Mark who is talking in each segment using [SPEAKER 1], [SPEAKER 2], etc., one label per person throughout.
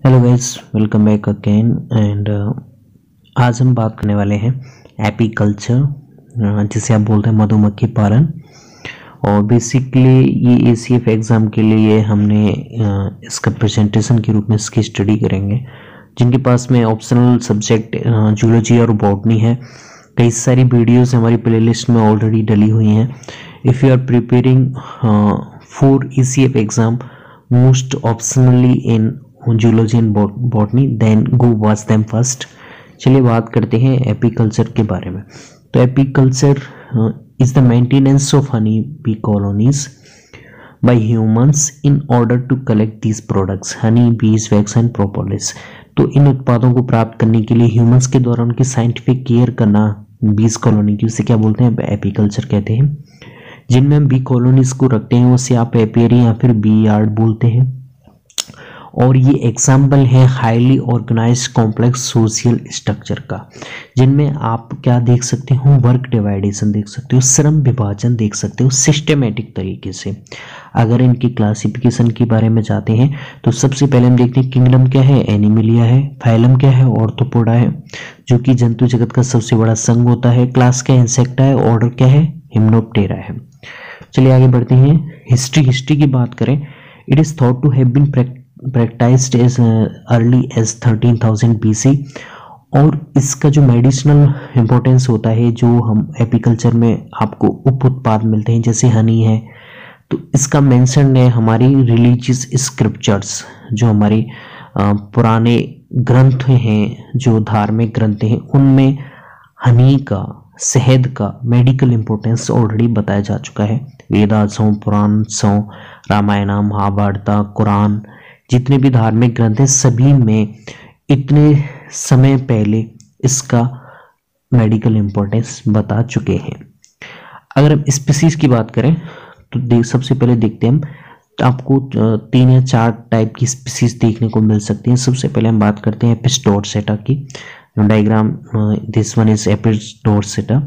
[SPEAKER 1] Hello guys, welcome back again and आज हम बात करने वाले हैं एपीकल्चर, जिसे आप बोलते हैं मधुमक्खी पालन। और बेसिकली ये एसीएफ एग्ज़ाम के लिए हमने इसका प्रेजेंटेशन के रूप में इसकी स्टडी करेंगे। जिनके पास में ऑप्शनल सब्जेक्ट जूलॉजी और बॉटनी है, कई सारी वीडियोस हमारी प्लेलिस्ट में ऑलरेडी डली हुई हैं। If you are preparing for ACF exam most optionally in zoology and botany, then go watch them first. चलिए बात करते हैं एपीकल्चर के बारे में। तो apiculture is the maintenance of honey bee colonies by humans in order to collect these products honey, bees, wax and propolis. तो इन उत्पादों को प्राप्त करने के लिए ह्यूमंस के द्वारा उनकी साइंटिफिक केयर करना बीज कॉलोनी की, उसे क्या बोलते हैं? एपीकल्चर कहते हैं। जिनमें हम बी कॉलोनीज को रखते हैं उसे आप एपियरी या फिर बी यार्ड बोलते हैं। और ये एग्जाम्पल है highly organized complex social structure का, जिनमें आप क्या देख सकते हो? वर्क डिवाइडेशन देख सकते हो, श्रम विभाजन देख सकते हो सिस्टेमेटिक तरीके से। अगर इनकी क्लासिफिकेशन के बारे में जाते हैं तो सबसे पहले हम देखते हैं किंगडम क्या है, एनिमलिया है। फाइलम क्या है, ऑर्थोपोडा है, जो कि जंतु जगत का सबसे बड़ा संघ होता है। क्लास क्या है, इंसेक्टा है। ऑर्डर क्या है, हिम्नोप्टेरा है। चलिए आगे बढ़ते हैं। हिस्ट्री की बात करें, it is thought to have been practiced as early as 13,000 BC। और इसका जो मेडिसिनल इम्पोर्टेंस होता है, जो हम एपीकल्चर में आपको उप उत्पाद मिलते हैं जैसे हनी है, तो इसका मेंशन है हमारी रिलीजियस स्क्रिप्चर्स, जो हमारे पुराने ग्रंथ हैं, जो धार्मिक ग्रंथ हैं, उनमें हनी का, शहद का मेडिकल इम्पोर्टेंस ऑलरेडी बताया जा चुका है। वेदास हो, पुराण हो, रामायण, महाभारत, कुरान, जितने भी धार्मिक ग्रंथ हैं सभी में इतने समय पहले इसका मेडिकल इम्पोर्टेंस बता चुके हैं। अगर हम स्पीसीज की बात करें तो सबसे पहले देखते हैं हम, तो आपको 3 या 4 टाइप की स्पीसीज देखने को मिल सकती हैं। सबसे पहले हम बात करते हैं एपिस डॉर्सेटा की। Diagram, this one is Apis dorsata.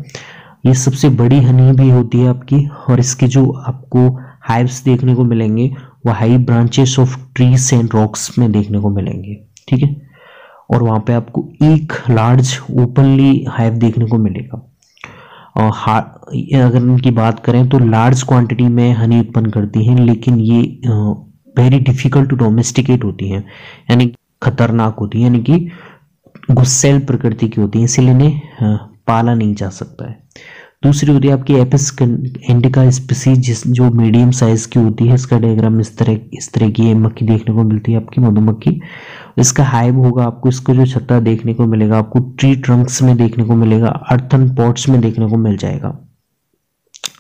[SPEAKER 1] ये सबसे बड़ी हनी भी होती है आपकी, और इसके जो आपको हाइव्स देखने को मिलेंगे वो high branches of trees and rocks में देखने को मिलेंगे, ठीक है। और वहाँ पे आपको एक लार्ज ओपनली हाइव देखने को मिलेगा। और अगर इनकी बात करें तो लार्ज क्वांटिटी में हनी उत्पन्न करती हैं, लेकिन ये वेरी डिफिकल्ट टू डोमेस्टिकेट होती हैं, यानी खतरनाक होती है, यानी कि गुस्सैल प्रकृति की होती है, इसलिए इन्हें पाला नहीं जा सकता है। दूसरी होती है आपकी एपिस इंडिका स्पीसीज, जो मीडियम साइज की होती है। इसका डायग्राम इस तरह की मक्खी देखने को मिलती है आपकी, मधुमक्खी। इसका हाइव होगा, आपको इसको जो छत्ता देखने को मिलेगा आपको ट्री ट्रंक्स में देखने को मिलेगा, अर्थन पॉट्स में देखने को मिल जाएगा,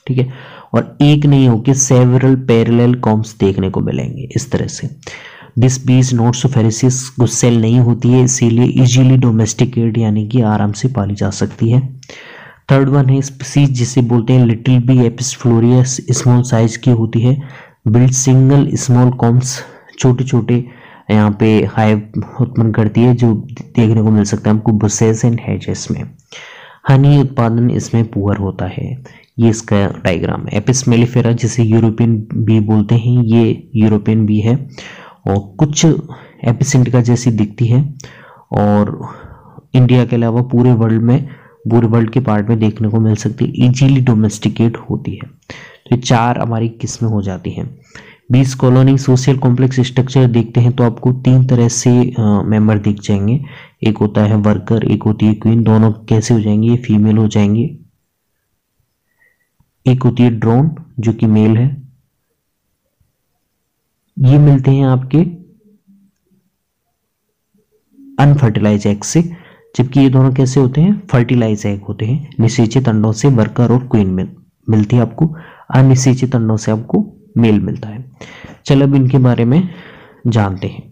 [SPEAKER 1] ठीक है। और एक नहीं होकर सेवरल पैरेलल कॉम्स देखने को मिलेंगे इस तरह से। This bee is not so ferocious, गुस्सेल नहीं होती है, इसीलिए इजीली डोमेस्टिकेट यानी कि आराम से पाली जा सकती है। थर्ड वन है स्पीसीज, जिसे बोलते हैं little bee Apis florea, small size की होती है। बिल्ड सिंगल स्मॉल कॉम्स, छोटे छोटे यहाँ पे हाइव उत्पन्न करती है, जो देखने को मिल सकता है हमको बुसेस एंड हेजेस में। हनी उत्पादन इसमें पुअर होता है। ये इसका डायग्राम है। एपिस मेलिफेरा, जिसे यूरोपियन बी बोलते हैं, ये यूरोपियन बी है और कुछ एपिस इंडिका जैसी दिखती है, और इंडिया के अलावा पूरे वर्ल्ड के पार्ट में देखने को मिल सकती है, इजीली डोमेस्टिकेट होती है। तो ये 4 हमारी किस्में हो जाती हैं। बीज कॉलोनी सोशल कॉम्प्लेक्स स्ट्रक्चर देखते हैं तो आपको 3 तरह से मेंबर दिख जाएंगे। एक होता है वर्कर, एक होती है क्वीन। दोनों कैसे हो जाएंगे? ये फीमेल हो जाएंगे। एक होती है ड्रोन, जो कि मेल है। ये मिलते हैं आपके अनफर्टिलाइज एग से, जबकि ये दोनों कैसे होते हैं? फर्टिलाइज एग होते हैं। निषेचित अंडों से वर्कर और क्वीन मिलती है आपको, अनिषेचित अंडों से आपको मेल मिलता है। चलो अब इनके बारे में जानते हैं।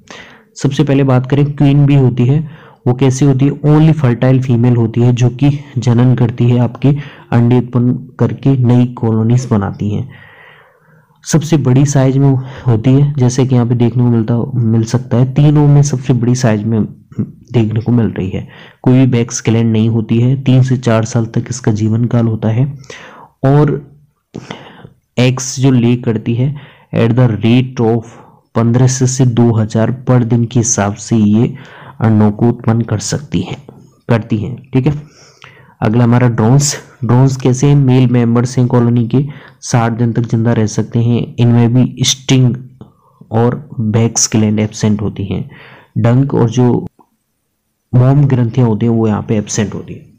[SPEAKER 1] सबसे पहले बात करें, क्वीन भी होती है। वो कैसी होती है? ओनली फर्टाइल फीमेल होती है, जो कि जनन करती है, आपके अंडे उत्पन्न करके नई कॉलोनीज बनाती हैं। सबसे बड़ी साइज में होती है, जैसे कि यहाँ पे देखने को मिल सकता है। तीनों में सबसे बड़ी साइज में देखने को मिल रही है। कोई भी बैक स्केलेंड नहीं होती है। 3 से 4 साल तक इसका जीवन काल होता है। और एग्स जो ले करती है एट द रेट ऑफ 1500 से 2000 पर दिन के हिसाब से ये अंडों को उत्पन्न करती हैं। ठीक है, अगला हमारा ड्रोन्स कैसे हैं? मेल मेंबर्स हैं कॉलोनी के, 60 दिन तक जिंदा रह सकते हैं। इनमें भी स्टिंग और बैक्स ग्लैंड एब्सेंट होती हैं। डंक और जो मोम ग्रंथियां होती हैं वो यहाँ पे एब्सेंट होती है।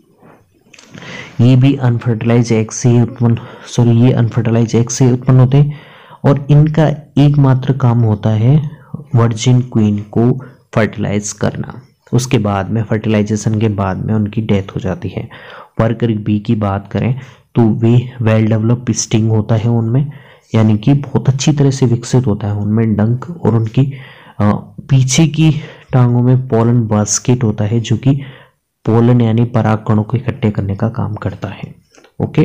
[SPEAKER 1] ये भी अनफर्टिलाइज एग से उत्पन्न होते हैं और इनका एकमात्र काम होता है वर्जिन क्वीन को फर्टिलाइज करना। उसके बाद में फर्टिलाइजेशन के बाद में उनकी डेथ हो जाती है। वर्कर बी की बात करें तो वे वेल डेवलप स्टिंग होता है उनमें, यानी कि बहुत अच्छी तरह से विकसित होता है उनमें डंक, और उनकी पीछे की टांगों में पोलन बास्केट होता है जो कि पोलन यानी पराग कणों को इकट्ठे करने का काम करता है। ओके,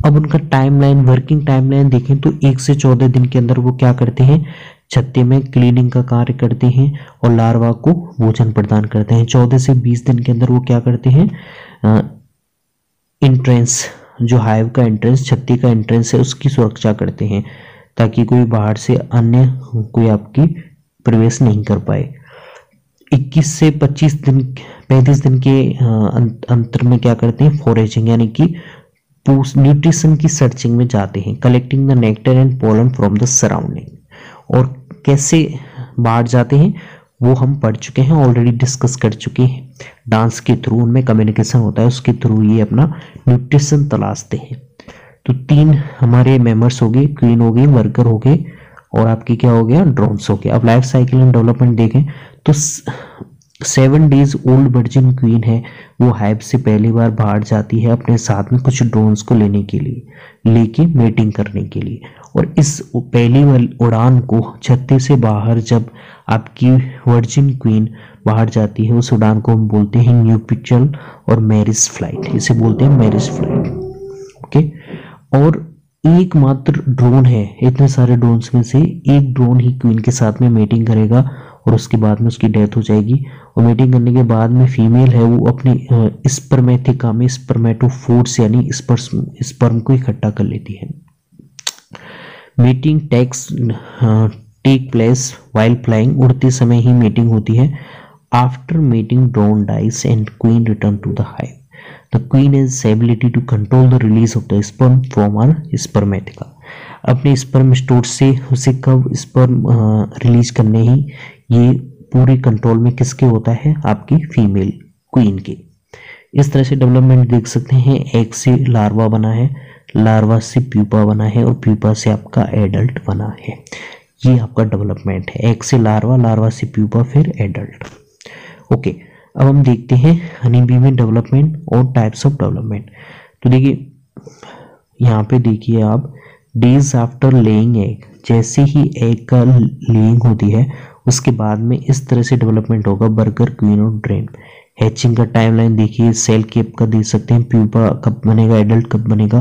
[SPEAKER 1] अब उनका टाइमलाइन, वर्किंग टाइमलाइन देखें तो 1 से 14 दिन के अंदर वो क्या करते हैं? छत्ते में क्लीनिंग का कार्य करते हैं और लार्वा को भोजन प्रदान करते हैं। 14 से 20 दिन के अंदर वो क्या करते हैं? इंट्रेंस, जो हाइव का एंट्रेंस, छत्ते का एंट्रेंस है, उसकी सुरक्षा करते हैं ताकि कोई बाहर से अन्य कोई आपकी प्रवेश नहीं कर पाए। 21 से 35 दिन के अंतर में क्या करते हैं? फॉरेजिंग, यानी कि न्यूट्रिशन की सर्चिंग में जाते हैं। Collecting the nectar and pollen from the surrounding, और कैसे बाहर जाते हैं वो हम पढ़ चुके हैं, ऑलरेडी डिस्कस कर चुके हैं। डांस के थ्रू उनमें कम्युनिकेशन होता है, उसके थ्रू ये अपना न्यूट्रिशन तलाशते हैं। तो 3 हमारे मेंबर्स हो गए, क्वीन हो गई, वर्कर हो गए और आपकी क्या हो गया? ड्रोन्स हो गए। अब लाइफ साइकिल एंड डेवलपमेंट देखें तो 7 डेज ओल्ड वर्जिन क्वीन है, वो हाइव से पहली बार बाहर जाती है अपने साथ में कुछ ड्रोन्स को लेके मेटिंग करने के लिए। और इस पहली उड़ान को छत्ते से बाहर जब आपकी वर्जिन क्वीन बाहर जाती है, उस उड़ान को हम बोलते हैं न्यूपिचल और मैरिज फ्लाइट, इसे बोलते हैं मैरिज फ्लाइट। ओके, और एकमात्र ड्रोन है, इतने सारे ड्रोन्स में से एक ड्रोन ही क्वीन के साथ में मेटिंग करेगा और उसके बाद में उसकी डेथ हो जाएगी। और मेटिंग करने के बाद में फीमेल है वो अपनी स्पर्मेथिका में स्पर्मेटोफोर्स यानी स्पर्म को इकट्ठा कर लेती है। Meeting take place while flying, उड़ते समय ही मीटिंग होती है। After meeting drone dies and queen return to the hive. The queen has ability to control the release of the sperm from her spermatheca. अपने स्पर्म स्टोर से उसे कब sperm release करने ही ये पूरे कंट्रोल में किसके होता है? आपकी फीमेल क्वीन के। इस तरह से डेवलपमेंट देख सकते हैं। एग से लार्वा बना है, लार्वा से प्यूपा बना है और प्यूपा से आपका एडल्ट बना है। ये आपका डेवलपमेंट है, एग से लार्वा, लार्वा से प्यूपा, फिर एडल्ट। ओके, अब हम देखते हैं हनी बी में डेवलपमेंट और टाइप्स ऑफ डेवलपमेंट। तो देखिए यहाँ पे देखिए आप, डेज आफ्टर लेइंग एग, जैसे ही एग का लेइंग होती है उसके बाद में इस तरह से डेवलपमेंट होगा वर्कर, क्वीन और ड्रेन। हैचिंग का टाइमलाइन देखिए, सेल केप का देख सकते हैं, प्यूपा कब बनेगा, एडल्ट कब बनेगा,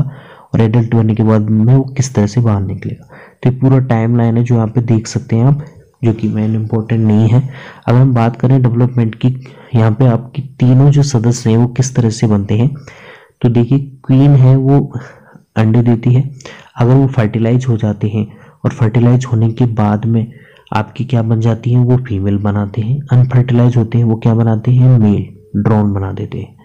[SPEAKER 1] और एडल्ट बनने के बाद में वो किस तरह से बाहर निकलेगा। तो पूरा टाइमलाइन है जो यहाँ पे देख सकते हैं आप, जो कि मेन इंपॉर्टेंट नहीं है। अगर हम बात करें डेवलपमेंट की, यहाँ पे आपकी तीनों जो सदस्य हैं वो किस तरह से बनते हैं, तो देखिए क्वीन है वो अंडे देती है। अगर वो फर्टिलाइज हो जाते हैं और फर्टिलाइज होने के बाद में आपकी क्या बन जाती हैं, वो फीमेल बनाते हैं। अनफर्टिलाइज होते हैं वो क्या बनाते हैं, मेल, ड्रोन बना देते हैं।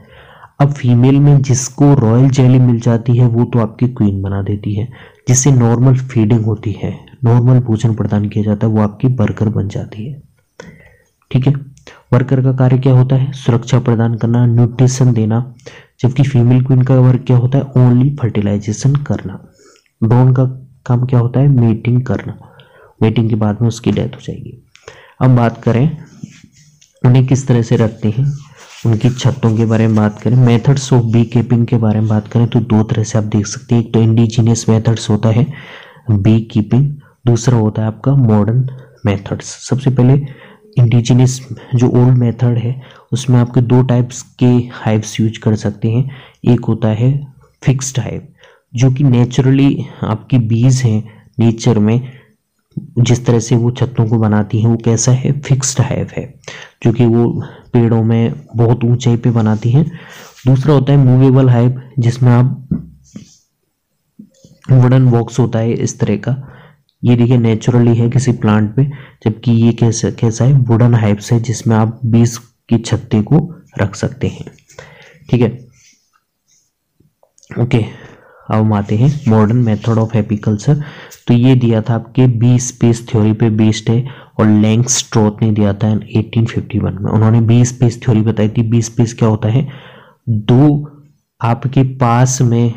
[SPEAKER 1] अब फीमेल में जिसको रॉयल जेली मिल जाती है वो तो आपकी क्वीन बना देती है। जिससे नॉर्मल फीडिंग होती है, नॉर्मल भोजन प्रदान किया जाता है, वो आपकी वर्कर बन जाती है। ठीक है, वर्कर का कार्य क्या होता है, सुरक्षा प्रदान करना, न्यूट्रिशन देना, जबकि फीमेल क्वीन का वर्क क्या होता है, ओनली फर्टिलाइजेशन करना। ड्रोन का काम क्या होता है, मेटिंग करना, मेटिंग के बाद में उसकी डेथ हो जाएगी। अब बात करें उन्हें किस तरह से रखते हैं, उनकी छतों के बारे में बात करें, मेथड्स ऑफ बी कीपिंग के बारे में बात करें तो दो तरह से आप देख सकते हैं। एक तो इंडिजिनियस मेथड्स होता है बी कीपिंग, दूसरा होता है आपका मॉडर्न मेथड्स। सबसे पहले इंडिजिनियस जो ओल्ड मेथड है उसमें आपके दो टाइप्स के हाइव्स यूज कर सकते हैं। एक होता है फिक्स्ड हाइव, जो कि नेचुरली आपकी बीज हैं, नेचर में जिस तरह से वो छत्तों को बनाती हैं वो कैसा है, फिक्स्ड हाइव है, जो कि वो पेड़ों में बहुत ऊंचाई पे बनाती हैं। दूसरा होता है मूवेबल हाइव, जिसमें आप वुडन बॉक्स होता है इस तरह का, ये देखिए नेचुरली है किसी प्लांट पे, जबकि ये कैसा है, वुडन हाइव्स है जिसमें आप बीज की छत्ते को रख सकते हैं। ठीक है, ओके। अब हम आते हैं मॉडर्न मेथड ऑफ एपीकल्चर। तो ये दिया था आपके बी स्पेस थ्योरी पे बेस्ड है, और लैंगस्ट्रोथ ने दिया था 1851 में। उन्होंने बी स्पेस थ्योरी बताई थी। बी स्पेस क्या होता है, दो आपके पास में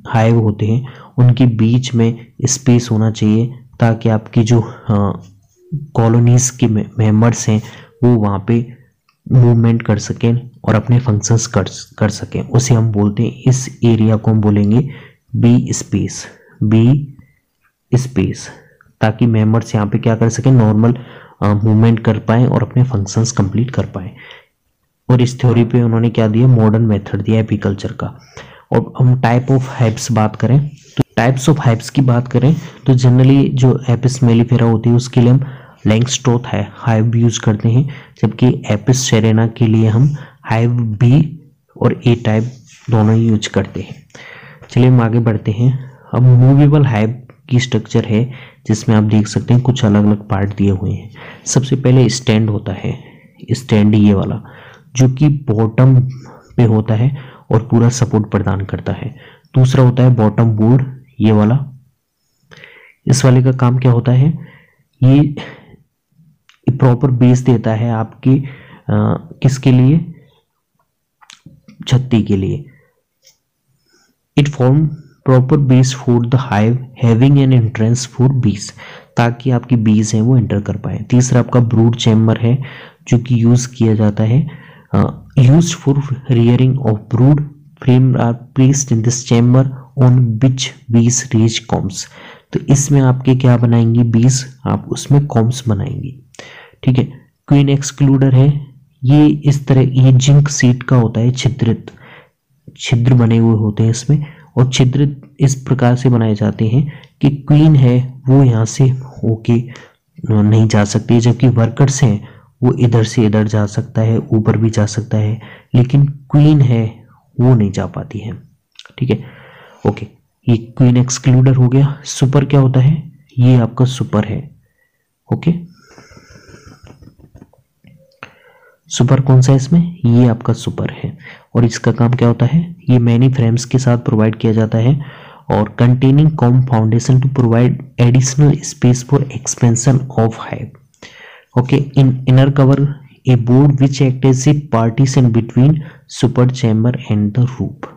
[SPEAKER 1] हाइव होते हैं, उनके बीच में स्पेस होना चाहिए ताकि आपकी जो कॉलोनीज के मेंबर्स हैं वो वहाँ पे मूवमेंट कर सकें और अपने फंक्शंस कर सकें। उसे हम बोलते हैं, इस एरिया को हम बोलेंगे बी स्पेस। बी स्पेस, ताकि मेंबर्स यहाँ पे क्या कर सकें, नॉर्मल मूवमेंट कर पाएँ और अपने फंक्शंस कंप्लीट कर पाएँ। और इस थ्योरी पे उन्होंने क्या दिया, मॉडर्न मेथड दिया एपीकल्चर का। और हम टाइप ऑफ हाइव्स बात करें, तो टाइप्स ऑफ हाइव्स की बात करें तो जनरली जो एपिस मेलिफेरा होती है उसके लिए हम लैंगस्ट्रोथ हाइव यूज करते हैं, जबकि एपिस सेरेना के लिए हम हाइव बी और ए टाइप दोनों ही यूज करते हैं। चलिए हम आगे बढ़ते हैं। अब मूवेबल हाइव की स्ट्रक्चर है जिसमें आप देख सकते हैं कुछ अलग अलग पार्ट दिए हुए हैं। सबसे पहले स्टैंड होता है, स्टैंड ये वाला जो कि बॉटम पे होता है और पूरा सपोर्ट प्रदान करता है। दूसरा होता है बॉटम बोर्ड, ये वाला। इस वाले का काम क्या होता है, ये प्रॉपर बेस देता है आपके किसके लिए, छत्ती के लिए। It form proper base for the hive having an entrance for बीज, ताकि आपकी बीज हैं वो एंटर कर पाए। तीसरा आपका ब्रूड चैम्बर है जो कि यूज किया जाता है, used for rearing of brood. Frame are placed in this chamber on which bees reach corms. तो इसमें आपके क्या बनाएंगे, बीज, आप उसमें कॉम्स बनाएंगे। ठीक है, क्वीन एक्सक्लूडर है, ये इस तरह, ये जिंक सीट का होता है, छिद्रित छिद्र बने हुए होते हैं इसमें, और छिद्र इस प्रकार से बनाए जाते हैं कि क्वीन है वो यहाँ से होके नहीं जा सकती, जबकि वर्कर्स हैं वो इधर से इधर जा सकता है, ऊपर भी जा सकता है, लेकिन क्वीन है वो नहीं जा पाती है। ठीक है, ओके, ये क्वीन एक्सक्लूडर हो गया। सुपर क्या होता है, ये आपका सुपर है। ओके, सुपर कौन सा है इसमें, ये आपका सुपर है। और इसका काम क्या होता है, ये मैनी फ्रेम्स के साथ प्रोवाइड किया जाता है, और containing comb foundation to provide additional space for expansion of hive. Okay, in inner cover a board which act as a partition between super chamber and the roof.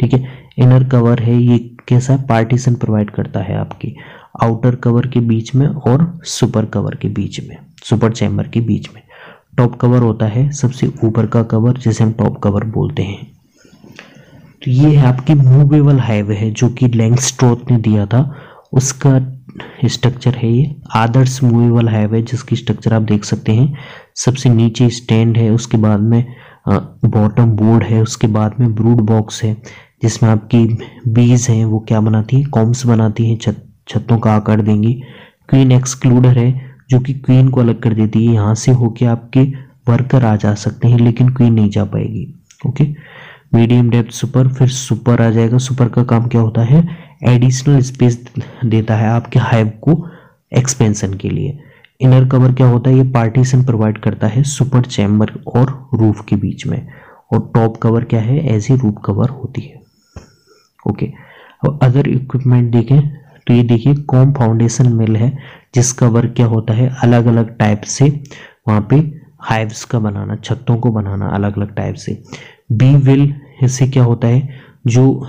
[SPEAKER 1] ठीक है, inner cover है, ये कैसा partition provide करता है आपकी outer cover के बीच में और सुपर कवर के बीच में, सुपर चैम्बर के बीच में। टॉप कवर होता है सबसे ऊपर का कवर, जिसे हम टॉप कवर बोलते हैं। तो ये है आपकी मूवेबल हाइव है जो कि लैंगस्ट्रोथ ने दिया था, उसका स्ट्रक्चर है ये। आदर्श मूवेबल हाइव है जिसकी स्ट्रक्चर आप देख सकते हैं, सबसे नीचे स्टैंड है, उसके बाद में बॉटम बोर्ड है, उसके बाद में ब्रूड बॉक्स है जिसमें आपकी बीज हैं वो क्या बनाती है, कॉम्स बनाती हैं, छत्तों का आकार देंगी। क्वीन एक्सक्लूडर है जो कि क्वीन को अलग कर देती है, यहाँ से होके आपके वर्कर आ जा सकते हैं लेकिन क्वीन नहीं जा पाएगी। ओके, मीडियम डेप्थ सुपर, फिर सुपर आ जाएगा। सुपर का काम क्या होता है, एडिशनल स्पेस देता है आपके हाइव को एक्सपेंशन के लिए। इनर कवर क्या होता है, ये पार्टीशन प्रोवाइड करता है सुपर चैम्बर और रूफ के बीच में। और टॉप कवर क्या है, ऐसी रूफ कवर होती है। ओके, अब अदर इक्विपमेंट देखें तो ये देखिए कॉम फाउंडेशन मिल है जिसका वर्क क्या होता है, अलग अलग टाइप से वहाँ पे हाइव्स का बनाना, छत्तों को बनाना अलग अलग टाइप से। बी विल, इससे क्या होता है, जो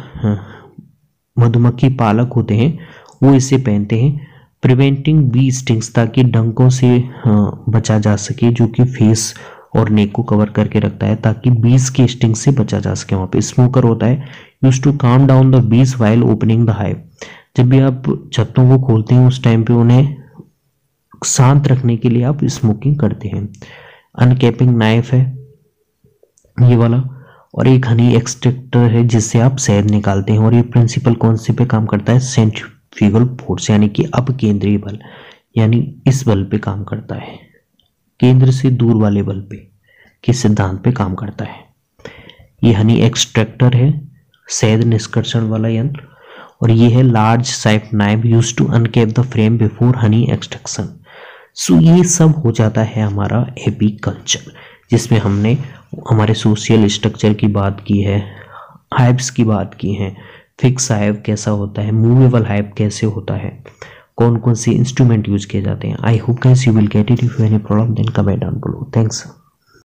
[SPEAKER 1] मधुमक्खी पालक होते हैं वो इसे पहनते हैं। प्रिवेंटिंग बी स्टिंग्स, ताकि डंकों से बचा जा सके, जो कि फेस और नेक को कवर करके रखता है ताकि बीज के स्टिंग से बचा जा सके। वहाँ पे स्मोकर होता है, use to calm down the bees while opening the hive. जब भी आप छत्तों को खोलते हैं उस टाइम पे उन्हें शांत रखने के लिए आप स्मोकिंग करते हैं। अनकैपिंग नाइफ है ये वाला, और एक हनी एक्सट्रैक्टर है जिससे आप शहद निकालते हैं। और ये प्रिंसिपल कौन से पे काम करता है, सेंट्रीफ्यूगल फोर्स, यानी कि अपकेंद्रीय बल, यानी इस बल पे काम करता है, केंद्र से दूर वाले बल पे के सिद्धांत पे काम करता है। ये हनी एक्सट्रैक्टर है, शहद निष्कर्षण वाला यंत्र। और ये है large sharp knife used to uncap the frame before honey extraction. So ये सब हो जाता है हमारा एपीकल्चर, जिसमें हमने हमारे सोशल स्ट्रक्चर की बात की है, हाइव्स की बात की है, फिक्स हाइव कैसा होता है, मूवेबल हाइव कैसे होता है, कौन कौन से इंस्ट्रूमेंट यूज किए जाते हैं। I hope guys you will get it. If you any problem then comment down below. Thanks.